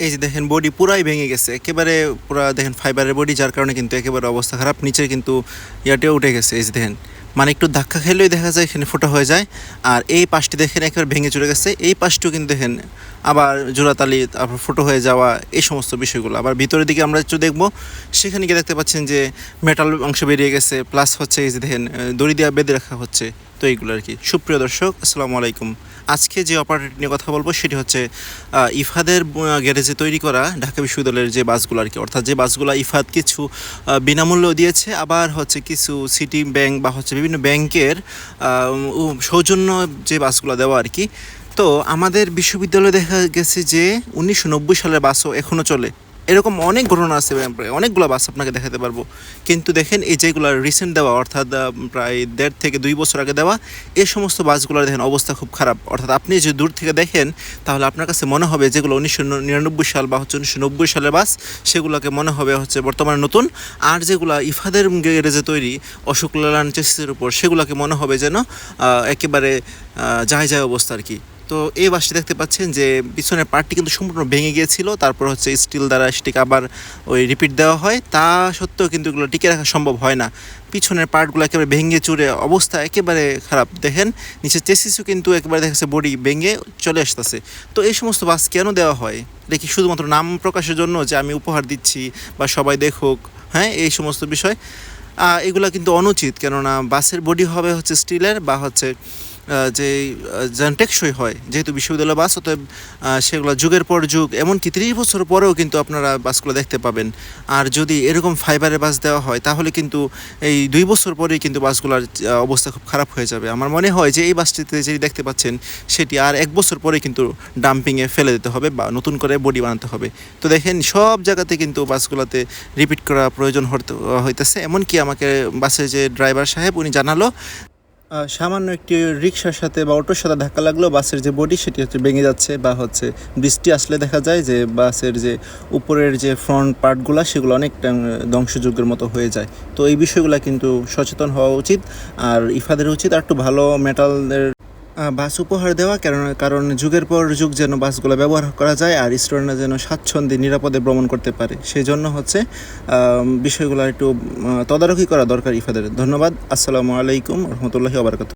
এই যে দেখেন বডি পুরাই ভেঙে গেছে, একেবারে পুরা দেখেন ফাইবারের বডি, যার কারণে কিন্তু একেবারে অবস্থা খারাপ। নিচে কিন্তু ইয়াটেও উঠে গেছে, এই যে দেখেন, মানে একটু ধাক্কা খেলেই দেখা যায় এখানে ফোটা হয়ে যায়। আর এই পাশটি দেখেন একেবারে ভেঙে চলে গেছে, এই পাশটিও কিন্তু দেখেন আবার জোড়াতালি, তারপর ফুটো হয়ে যাওয়া, এই সমস্ত বিষয়গুলো। আবার ভিতরের দিকে আমরা একটু দেখবো, সেখানে গিয়ে দেখতে পাচ্ছেন যে মেটাল অংশ বেরিয়ে গেছে, প্লাস হচ্ছে এই যে দেখেন দড়ি দিয়ে বেঁধে রাখা হচ্ছে। তো এইগুলো আর কি। সুপ্রিয় দর্শক, আসসালামু আলাইকুম। আজকে যে অপারেটর নিয়ে কথা বলবো সেটি হচ্ছে ইফাদের গ্যারেজে তৈরি করা ঢাকা বিশ্ববিদ্যালয়ের যে বাসগুলো আর কি, অর্থাৎ যে বাসগুলো ইফাদ কিছু বিনামূল্য দিয়েছে, আবার হচ্ছে কিছু সিটি ব্যাংক বা হচ্ছে বিভিন্ন ব্যাংকের সৌজন্য যে বাসগুলো দেওয়া আর কি। তো আমাদের বিশ্ববিদ্যালয়ে দেখা গেছে যে 1990 সালের বাসও এখনও চলে। এরকম অনেক ঘটনা আছে, অনেকগুলো বাস আপনাকে দেখাতে পারবো। কিন্তু দেখেন এই যেগুলো রিসেন্ট দেওয়া, অর্থাৎ প্রায় 1.5 থেকে 2 বছর আগে দেওয়া, এই সমস্ত বাসগুলোর দেখেন অবস্থা খুব খারাপ। অর্থাৎ আপনি যে দূর থেকে দেখেন তাহলে আপনার কাছে মনে হবে যেগুলো 1999 সাল বা হচ্ছে 1990 সালের বাস, সেগুলোকে মনে হবে হচ্ছে বর্তমানে নতুন। আর যেগুলো ইফাদের গ্যারেজে তৈরি অশোক লেল্যান্ড চেসিসের উপর, সেগুলোকে মনে হবে যেন একেবারে যায় অবস্থা আর কি। তো এই বাসটি দেখতে পাচ্ছেন যে পিছনের পার্টটি কিন্তু সম্পূর্ণ ভেঙে গিয়েছিল, তারপর হচ্ছে স্টিল দ্বারা সেটিকে আবার ওই রিপিট দেওয়া হয়। তা সত্ত্বেও কিন্তু এগুলো টিকে রাখা সম্ভব হয় না। পিছনের পার্টগুলো একেবারে ভেঙে চুরে অবস্থা একেবারে খারাপ। দেখেন নিচে চেসিসও কিন্তু একেবারে দেখা যাচ্ছে বডি ভেঙে চলে আসতেছে। তো এই সমস্ত বাস কেন দেওয়া হয়? দেখি শুধুমাত্র নাম প্রকাশের জন্য, যে আমি উপহার দিচ্ছি বা সবাই দেখুক, হ্যাঁ, এই সমস্ত বিষয়। এগুলো কিন্তু অনুচিত, কেননা বাসের বডি হবে হচ্ছে স্টিলের বা হচ্ছে যে যেন টেকসই হয়, যেহেতু বিশ্ববিদ্যালয় বাস, অতএব সেগুলো যুগের পর যুগ, এমনকি 30 বছর পরেও কিন্তু আপনারা বাসগুলো দেখতে পাবেন। আর যদি এরকম ফাইবারের বাস দেওয়া হয় তাহলে কিন্তু এই 2 বছর পরেই কিন্তু বাসগুলোর অবস্থা খুব খারাপ হয়ে যাবে। আমার মনে হয় যে এই বাসটিতে যেটি দেখতে পাচ্ছেন সেটি আর 1 বছর পরে কিন্তু ডাম্পিংয়ে ফেলে দিতে হবে বা নতুন করে বডি বানাতে হবে। তো দেখেন সব জায়গাতে কিন্তু বাসগুলোতে রিপিট করা প্রয়োজন হইতেছে। এমনকি আমাকে বাসের যে ড্রাইভার সাহেব উনি জানালো সামান্য একটি রিক্সার সাথে বা অটোর সাথে ধাক্কা লাগলেও বাসের যে বডি সেটি হচ্ছে ভেঙে যাচ্ছে, বা হচ্ছে বৃষ্টি আসলে দেখা যায় যে বাসের যে উপরের যে ফ্রন্ট পার্টগুলো সেগুলো অনেকটা ধ্বংসযোগ্যের মতো হয়ে যায়। তো এই বিষয়গুলো কিন্তু সচেতন হওয়া উচিত। আর ইফাদের উচিত আর একটু ভালো মেটালের বাস উপহার দেওয়া, কারণ যুগের পর যুগ যেন বাসগুলো ব্যবহার করা যায় আর স্টুডেন্টরা যেন স্বাচ্ছন্দ্যে নিরাপদে ভ্রমণ করতে পারে, সেই জন্য হচ্ছে বিষয়গুলো একটু তদারকি করা দরকার ইফাদের। ধন্যবাদ। আসসালামু আলাইকুম রহমতুল্লাহি ওয়া বারাকাতুহু।